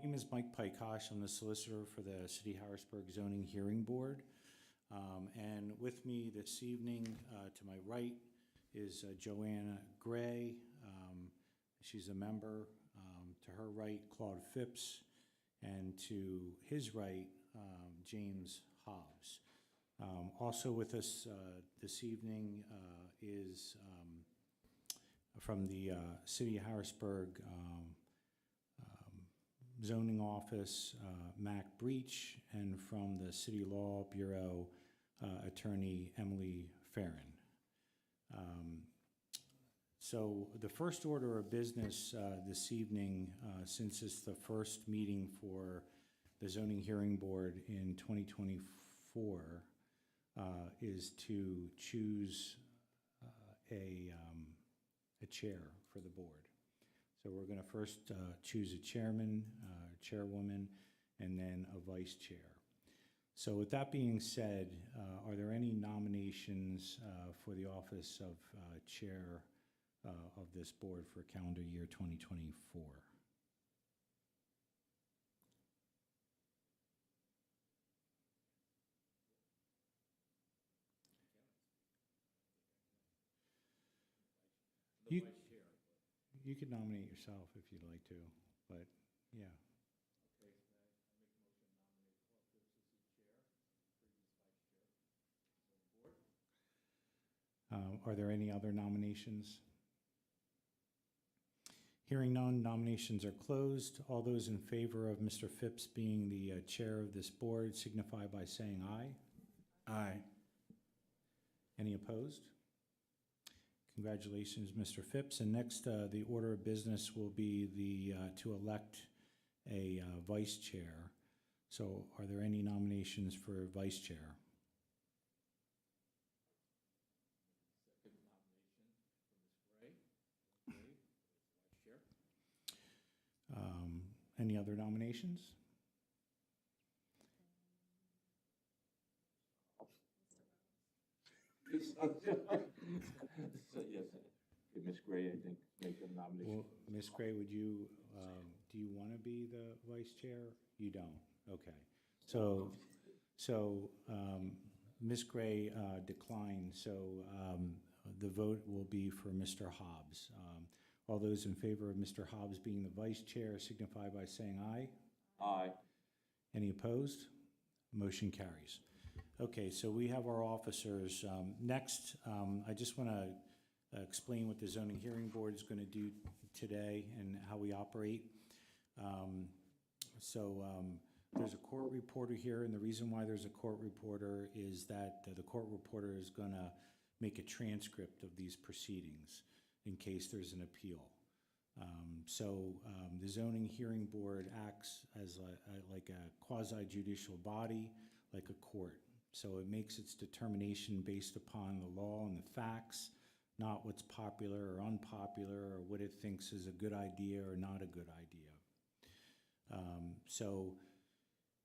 My name is Mike Pykosh. I'm the solicitor for the City Harrisburg Zoning Hearing Board. And with me this evening, to my right, is Joanna Gray. She's a member. To her right, Claude Phipps. And to his right, James Hobbs. Also with us this evening is from the City of Harrisburg Zoning Office, Mac Breach, and from the City Law Bureau, Attorney Emily Farron. So the first order of business this evening, since it's the first meeting for the Zoning Hearing Board in 2024, is to choose a chair for the board. So we're going to first choose a chairman, chairwoman, and then a vice chair. So with that being said, are there any nominations for the office of chair of this board for calendar year 2024? You could nominate yourself if you'd like to, but yeah. Okay, I make a motion to nominate Claude Phipps as the chair, previous vice chair. So the board. Are there any other nominations? Hearing none, nominations are closed. All those in favor of Mr. Phipps being the chair of this board signify by saying aye. Aye. Any opposed? Congratulations, Mr. Phipps. And next, the order of business will be to elect a vice chair. So are there any nominations for vice chair? Second nomination for Ms. Gray. Gray, vice chair. Any other nominations? So, yes, okay, Ms. Gray, I think, make a nomination. Well, Ms. Gray, would you, do you want to be the vice chair? You don't? Okay. So Ms. Gray declined, so the vote will be for Mr. Hobbs. All those in favor of Mr. Hobbs being the vice chair signify by saying aye. Aye. Any opposed? Motion carries. Okay, so we have our officers. Next, I just want to explain what the Zoning Hearing Board is going to do today and how we operate. There's a court reporter here, and the reason why there's a court reporter is that the court reporter is going to make a transcript of these proceedings in case there's an appeal. The Zoning Hearing Board acts as like a quasi-judicial body, like a court. So it makes its determination based upon the law and the facts, not what's popular or unpopular or what it thinks is a good idea or not a good idea.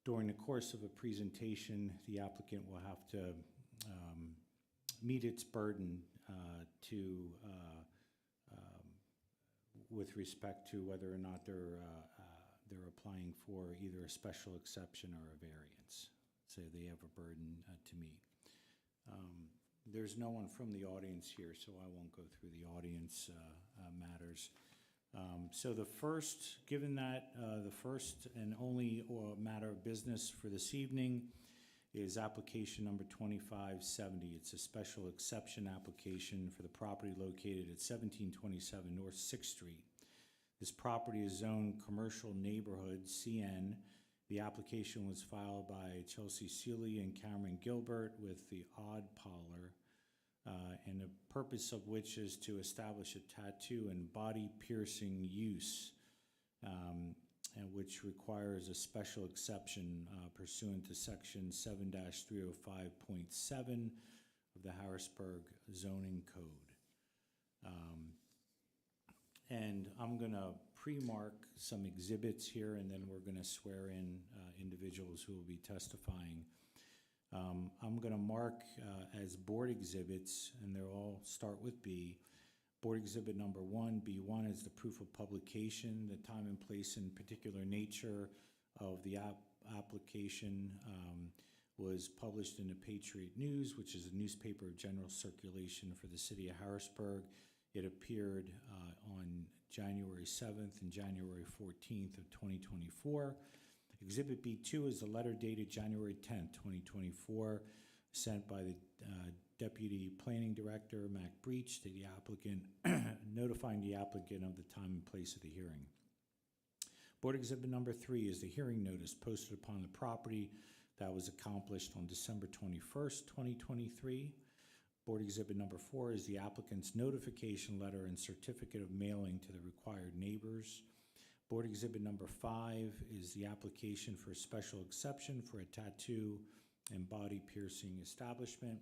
During the course of a presentation, the applicant will have to meet its burden with respect to whether or not they're applying for either a special exception or a variance. So they have a burden to meet. There's no one from the audience here, so I won't go through the audience matters. So given that the first and only matter of business for this evening is application number 2570. It's a special exception application for the property located at 1727 North 6th Street. This property is zoned commercial neighborhood, CN. The application was filed by Chelsea Seeley and Cameron Gilbert with the Odd Parlor, and the purpose of which is to establish a tattoo and body piercing use, and which requires a special exception pursuant to section 7-305.7 of the Harrisburg Zoning Code. And I'm going to pre-mark some exhibits here, and then we're going to swear in individuals who will be testifying. I'm going to mark as board exhibits, and they'll all start with B, Board Exhibit Number 1, B1, is the proof of publication, the time and place and particular nature of the application was published in the Patriot News, which is a newspaper of general circulation for the city of Harrisburg. It appeared on January 7th and January 14th of 2024. Exhibit B2 is the letter dated January 10th, 2024, sent by the Deputy Planning Director, Mac Breach, to the applicant, notifying the applicant of the time and place of the hearing. Board Exhibit Number 3 is the hearing notice posted upon the property that was accomplished on December 21st, 2023. Board Exhibit Number 4 is the applicant's notification letter and certificate of mailing to the required neighbors. Board Exhibit Number 5 is the application for a special exception for a tattoo and body piercing establishment.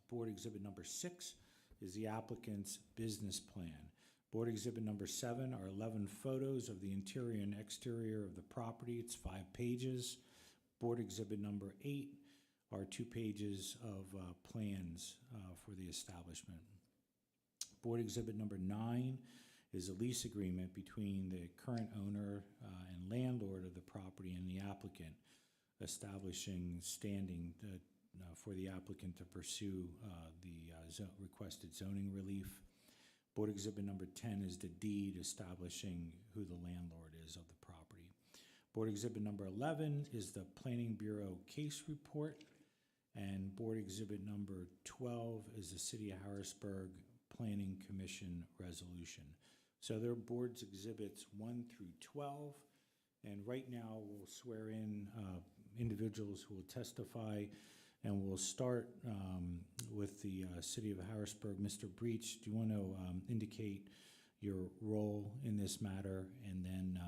Board Exhibit Number 6 is the applicant's business plan. Board Exhibit Number 7 are 11 photos of the interior and exterior of the property. It's 5 pages. Board Exhibit Number 8 are 2 pages of plans for the establishment. Board Exhibit Number 9 is a lease agreement between the current owner and landlord of the property and the applicant, establishing standing for the applicant to pursue the requested zoning relief. Board Exhibit Number 10 is the deed establishing who the landlord is of the property. Board Exhibit Number 11 is the Planning Bureau case report, and Board Exhibit Number 12 is the City of Harrisburg Planning Commission resolution. So there are Boards Exhibits 1 through 12, and right now we'll swear in individuals who will testify, and we'll start with the City of Harrisburg. Mr. Breach, do you want to indicate your role in this matter, and then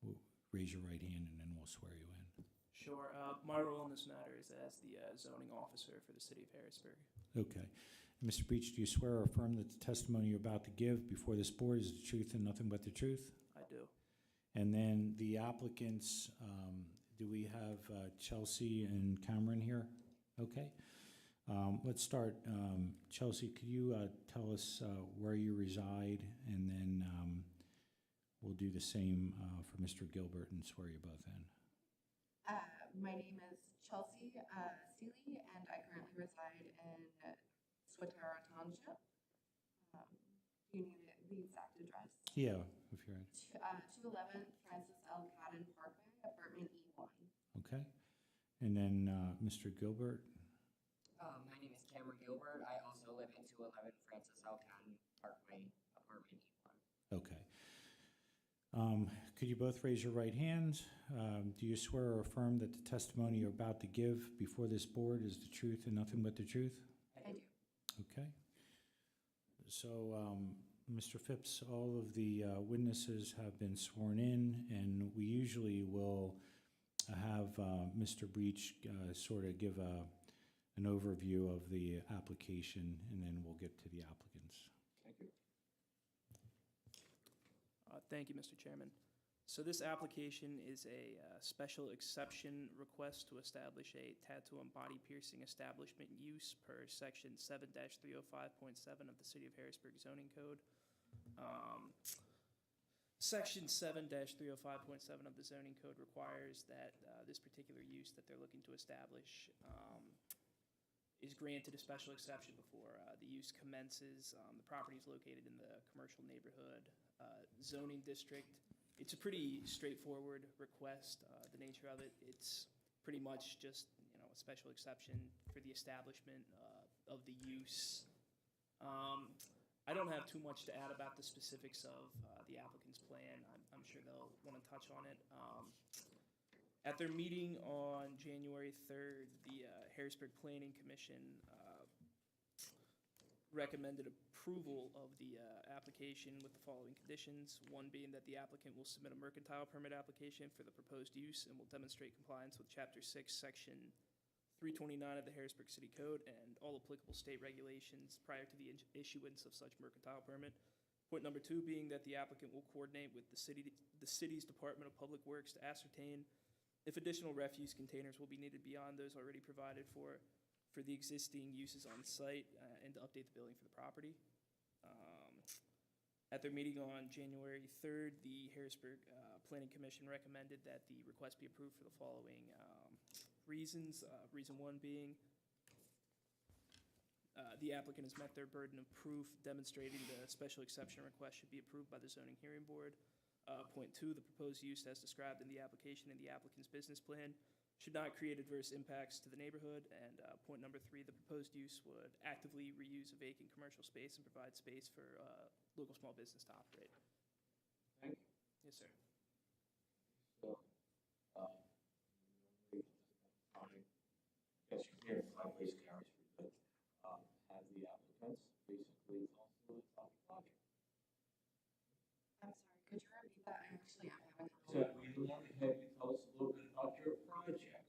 we'll raise your right hand, and then we'll swear you in. Sure. My role in this matter is as the zoning officer for the City of Harrisburg. Okay. Mr. Breach, do you swear or affirm that the testimony you're about to give before this board is the truth and nothing but the truth? I do. And then the applicants, do we have Chelsea and Cameron here? Okay. Let's start. Chelsea, could you tell us where you reside, and then we'll do the same for Mr. Gilbert and swear you both in. My name is Chelsea Seeley, and I currently reside in Swatara Township. Do you need the exact address? Yeah, if you're in. 211 Francis L. Cadden Parkway, apartment E1. Okay. And then Mr. Gilbert? My name is Cameron Gilbert. I also live in 211 Francis L. Cadden Parkway, apartment E1. Okay. Could you both raise your right hands? Do you swear or affirm that the testimony you're about to give before this board is the truth and nothing but the truth? I do. Okay. So, Mr. Phipps, all of the witnesses have been sworn in, and we usually will have Mr. Breach sort of give an overview of the application, and then we'll get to the applicants. Thank you. Thank you, Mr. Chairman. So this application is a special exception request to establish a tattoo and body piercing establishment use per section 7-305.7 of the City of Harrisburg zoning code. Section 7-305.7 of the zoning code requires that this particular use that they're looking to establish is granted a special exception before the use commences. The property is located in the commercial neighborhood zoning district. It's a pretty straightforward request. The nature of it, it's pretty much just a special exception for the establishment of the use. I don't have too much to add about the specifics of the applicant's plan. I'm sure they'll want to touch on it. At their meeting on January 3rd, the Harrisburg Planning Commission recommended approval of the application with the following conditions. One being that the applicant will submit a mercantile permit application for the proposed use and will demonstrate compliance with Chapter 6, Section 329 of the Harrisburg City Code and all applicable state regulations prior to the issuance of such mercantile permit. Point number 2 being that the applicant will coordinate with the city's Department of Public Works to ascertain if additional refuse containers will be needed beyond those already provided for the existing uses on site and to update the billing for the property. At their meeting on January 3rd, the Harrisburg Planning Commission recommended that the request be approved for the following reasons. Reason one being, the applicant has met their burden of proof demonstrating the special exception request should be approved by the zoning hearing board. Point two, the proposed use as described in the application and the applicant's business plan should not create adverse impacts to the neighborhood. And point number three, the proposed use would actively reuse a vacant commercial space and provide space for local small business to operate. Thank you. Yes, sir. So, I guess you can't find waste carriers, but, have the applicants basically also talk about it. I'm sorry, could you repeat that? I actually am having So trouble. we want to have you tell us a little bit about your project.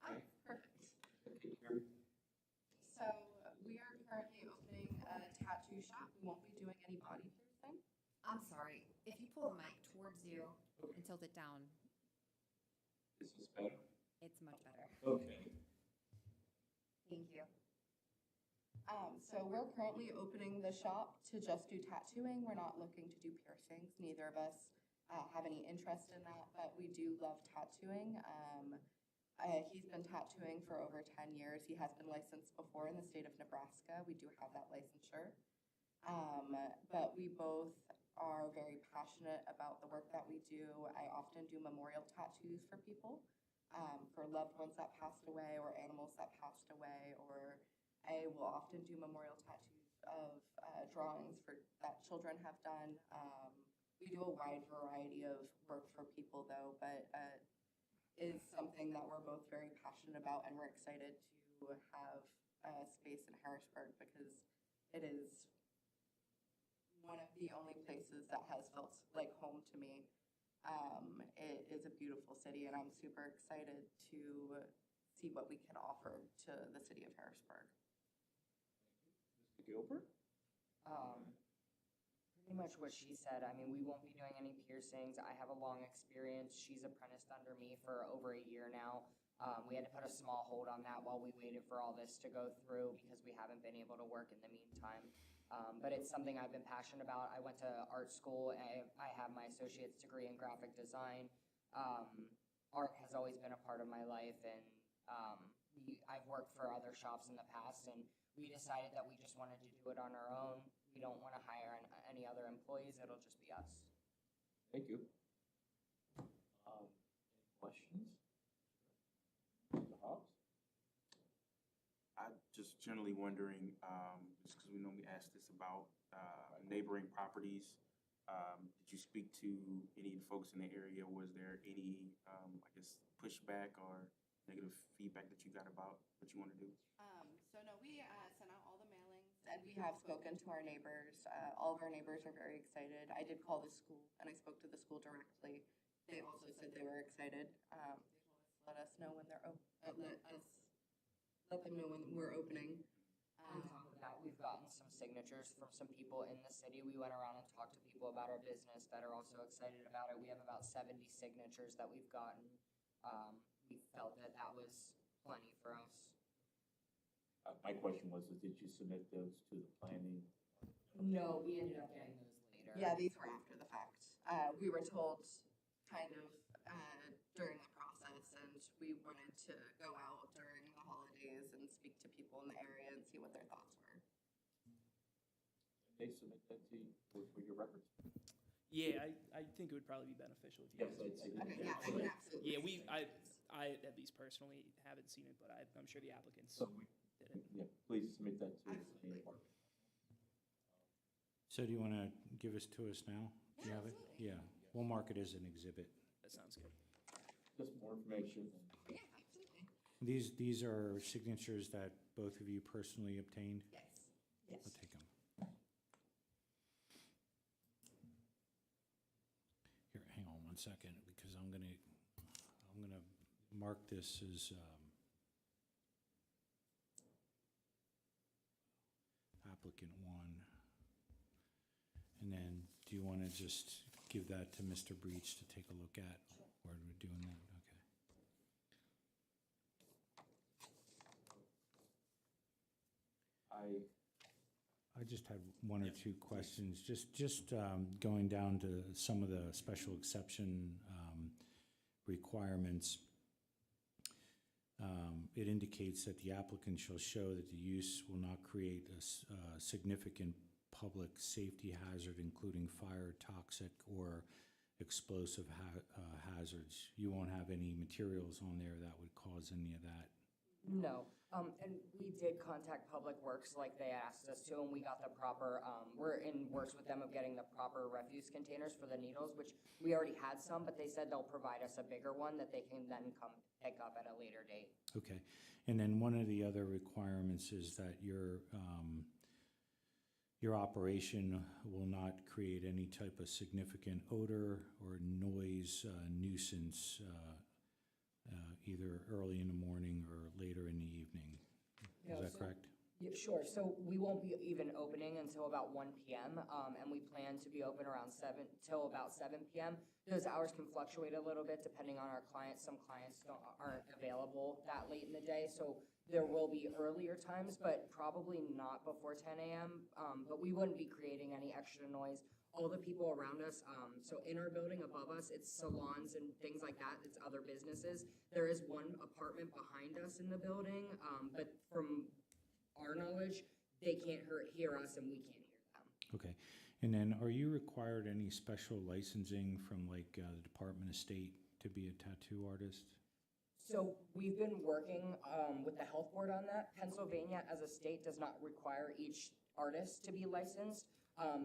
Oh, perfect. Okay, you're- So we are currently opening a tattoo shop. We won't be doing any body piercing. I'm sorry, if you pull the mic towards you and tilt it down, This is better. it's much better. Okay. Thank you. So we're currently opening the shop to just do tattooing. We're not looking to do piercings. Neither of us have any interest in that, but we do love tattooing. He's been tattooing for over 10 years. He has been licensed before in the state of Nebraska. We do have that licensure. But we both are very passionate about the work that we do. I often do memorial tattoos for people, for loved ones that passed away or animals that passed away, or I will often do memorial tattoos of drawings that children have done. We do a wide variety of work for people though, but is something that we're both very passionate about, and we're excited to have a space in Harrisburg because it is one of the only places that has felt like home to me. It is a beautiful city, and I'm super excited to see what we can offer to the city of Harrisburg. Mr. Gilbert? Pretty much what she said. I mean, we won't be doing any piercings. I have a long experience. She's apprenticed under me for over a year now. We had to put a small hold on that while we waited for all this to go through because we haven't been able to work in the meantime. But it's something I've been passionate about. I went to art school. I have my associate's degree in graphic design. Art has always been a part of my life, and I've worked for other shops in the past, and we decided that we just wanted to do it on our own. We don't want to hire any other employees. It'll just be us. Thank you. Any questions? Mr. Hobbs? I'm just generally wondering, just because we normally ask this about neighboring properties, did you speak to any of the folks in the area? Was there any, I guess, pushback or negative feedback that you got about what you want to do? So no, we sent out all the mailings, and we have spoken to our neighbors. All of our neighbors are very excited. I did call the school, and I spoke to the school directly. They also said they were excited. They told us to let us know when they're let them know when we're opening. On top of that, we've gotten some signatures from some people in the city. We went around and talked to people about our business that are also excited about it. We have about 70 signatures that we've gotten. We felt that that was plenty for us. My question was, did you submit those to the planning? No, we ended up getting those later. Yeah, these were after the fact. We were told kind of during the process, and we wanted to go out during the holidays and speak to people in the area and see what their thoughts were. They submit that to you for your records? Yeah, I think it would probably be beneficial if you Yes, guys. I'd say. Okay, yeah, I can absolutely. Yeah, I at least personally haven't seen it, but I'm sure the applicants So we, did it. yeah, please submit that to the Absolutely. planning department. So do you want to give us to us now? Do you Yeah, have it? absolutely. Yeah, we'll mark it as an exhibit. That sounds good. Just more information. Yeah, absolutely. These are signatures that both of you personally obtained? Yes. Yes. I'll take them. Here, hang on one second, because I'm gonna mark this as, applicant one. And then, do you want to just give that to Mr. Breach to take a look at while we're doing that? Okay. I just had one or two questions. Just going down to some of the special exception requirements. It indicates that the applicant shall show that the use will not create a significant public safety hazard, including fire, toxic, or explosive hazards. You won't have any materials on there that would cause any of that. No, and we did contact Public Works like they asked us to, and we got the proper, we're in works with them of getting the proper refuse containers for the needles, which we already had some, but they said they'll provide us a bigger one that they can then come pick up at a later date. Okay, and then one of the other requirements is that your operation will not create any type of significant odor or noise nuisance, either early in the morning or later in the evening. Is Yeah, that so- correct? Yeah, sure. So we won't be even opening until about 1 PM, and we plan to be open around 7 till about 7 PM. Those hours can fluctuate a little bit depending on our clients. Some clients aren't available that late in the day, so there will be earlier times, but probably not before 10 AM. But we wouldn't be creating any extra noise. All the people around us, so in our building above us, it's salons and things like that. It's other businesses. There is one apartment behind us in the building, but from our knowledge, they can't hear us and we can't hear them. Okay, and then are you required any special licensing from like the Department of State to be a tattoo artist? So we've been working with the health board on that. Pennsylvania, as a state, does not require each artist to be licensed.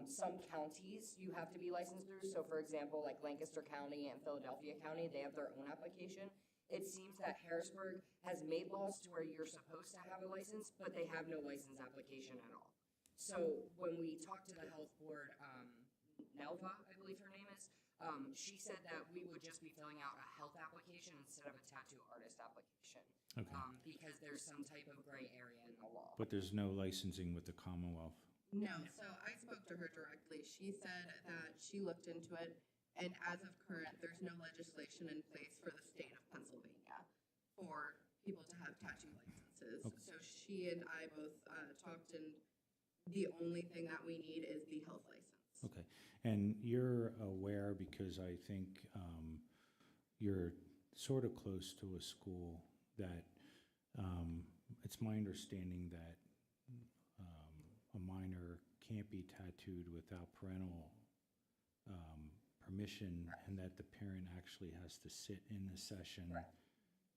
Some counties you have to be licensed through. So for example, like Lancaster County and Philadelphia County, they have their own application. It seems that Harrisburg has made laws to where you're supposed to have a license, but they have no license application at all. So when we talked to the health board, Nelva, I believe her name is, she said that we would just be filling out a health application instead of a tattoo artist application. Okay, Because there's some type of gray area in the law. but there's no licensing with the Commonwealth? No, so I spoke to her directly. She said that she looked into it, and as of current, there's no legislation in place for the state of Pennsylvania for people to have tattoo licenses. Okay. So she and I both talked, and the only thing that we need is the health license. Okay, and you're aware, because I think you're sort of close to a school, that it's my understanding that a minor can't be tattooed without parental permission, and that the parent actually has to sit in the session. Correct.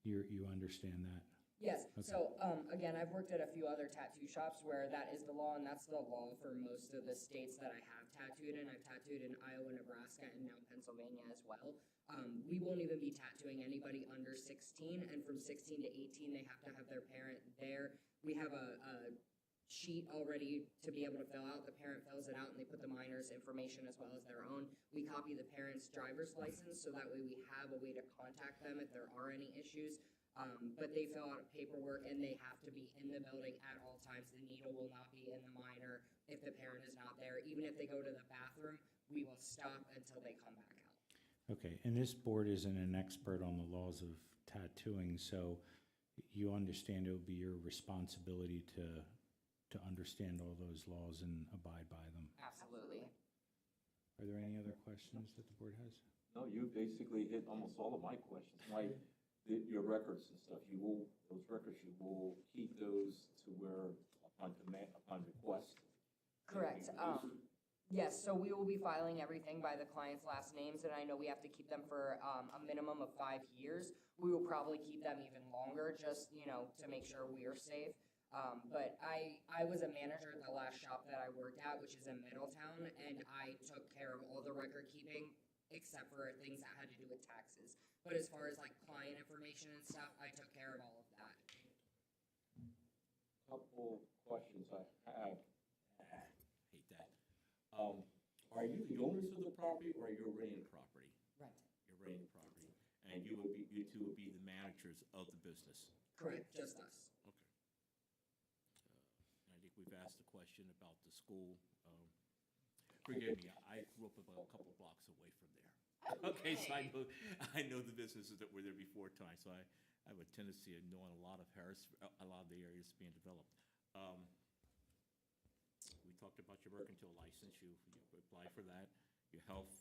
You understand that? Yes, Okay. so, again, I've worked at a few other tattoo shops where that is the law, and that's the law for most of the states that I have tattooed in. I've tattooed in Iowa, Nebraska, and now Pennsylvania as well. We won't even be tattooing anybody under 16, and from 16 to 18, they have to have their parent there. We have a sheet already to be able to fill out. The parent fills it out, and they put the minor's information as well as their own. We copy the parent's driver's license, so that way we have a way to contact them if there are any issues. But they fill out paperwork, and they have to be in the building at all times. The needle will not be in the minor if the parent is not there. Even if they go to the bathroom, we will stop until they come back out. Okay, and this board isn't an expert on the laws of tattooing, so you understand it would be your responsibility to understand all those laws and abide by them. Absolutely. Are there any other questions that the board has? No, you basically hit almost all of my questions. Your records and stuff, those records, you will keep those to where upon demand, upon request. Correct. Yes, so we will be filing everything by the client's last names, and I know we have to keep them for a minimum of 5 years. We will probably keep them even longer, just, to make sure we are safe. But I was a manager at the last shop that I worked at, which is in Middletown, and I took care of all the record keeping except for things that had to do with taxes. But as far as like client information and stuff, I took care of all of that. Couple questions I have. Hate that. Are you the owners of the property or you're renting property? Right. You're renting property, and you two would be the managers of the business. Correct, just us. Okay. And I think we've asked the question about the school. Forgive me, I grew up about a couple blocks away from there. Okay, so I know the businesses that were there before time, so I have a tendency of knowing a lot of the areas being developed. We talked about your mercantile license, you apply for that, your health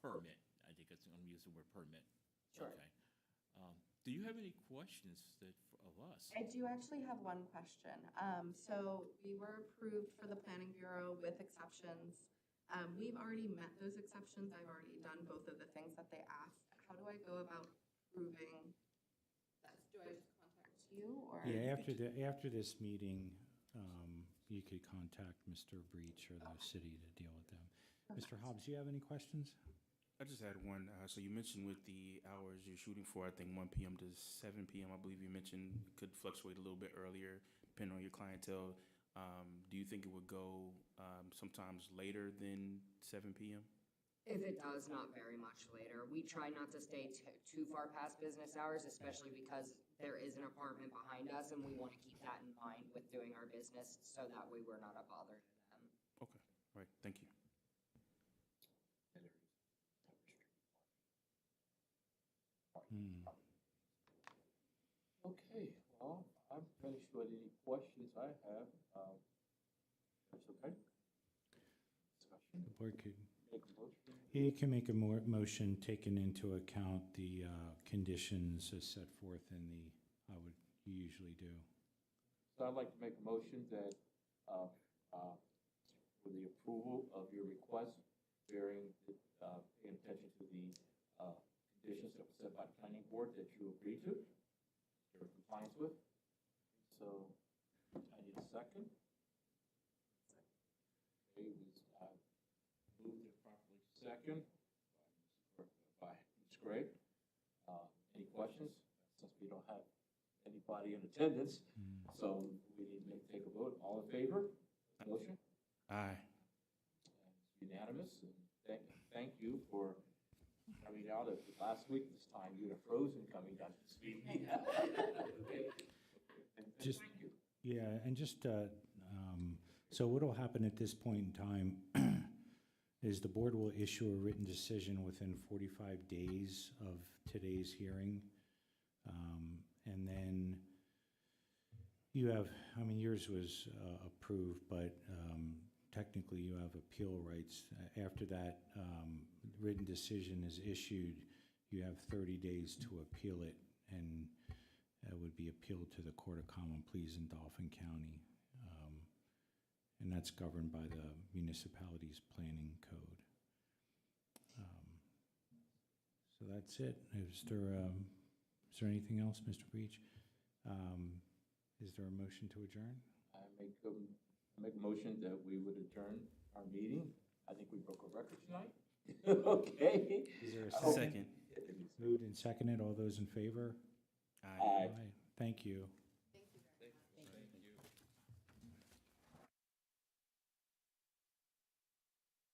permit, I think I'm using the word permit. Sure. Okay. Do you have any questions of us? I do actually have one question. So we were approved for the planning bureau with exceptions. We've already met those exceptions. I've already done both of the things that they asked. How do I go about proving that? Do I just contact you or? Yeah, after this meeting, you could contact Mr. Breach or the city to deal with them. Mr. Hobbs, do you have any questions? I just had one. So you mentioned with the hours you're shooting for, I think 1 p.m. to 7 p.m. I believe you mentioned could fluctuate a little bit earlier depending on your clientele. Do you think it would go sometimes later than 7 p.m.? If it does, not very much later. We try not to stay too far past business hours, especially because there is an apartment behind us, and we want to keep that in mind with doing our business, so that way we're not a bother to them. Okay, all right, thank you. Okay, well, I'm finished with any questions I have. That's okay? Discussion, The board could, make a motion. you can make a motion taking into account the conditions as set forth in the, you usually do. So I'd like to make a motion that, for the approval of your request, bearing, paying attention to the, conditions that were set by the planning board that you agreed to, you're in compliance with. So I need a second. Okay, moved and properly second by Ms. Gray. Any questions? Since we don't have anybody in attendance, so we need to take a vote. All in favor? Motion? Aye. And it's unanimous, and thank you for coming out at last week. This time you were frozen coming down to speak. Okay. And Just- thank you. Yeah, and just, so what'll happen at this point in time is the board will issue a written decision within 45 days of today's hearing. And then you have, I mean, yours was approved, but technically you have appeal rights. After that written decision is issued, you have 30 days to appeal it, and it would be appealed to the Court of Common Pleas in Dauphin County. And that's governed by the municipality's planning code. So that's it. Is there anything else, Mr. Breach? Is there a motion to adjourn? I make a motion that we would adjourn our meeting. I think we broke a record tonight. Okay. Is there a I hope- second? Second. Moved and seconded. All those in favor? Aye. Aye. Thank you.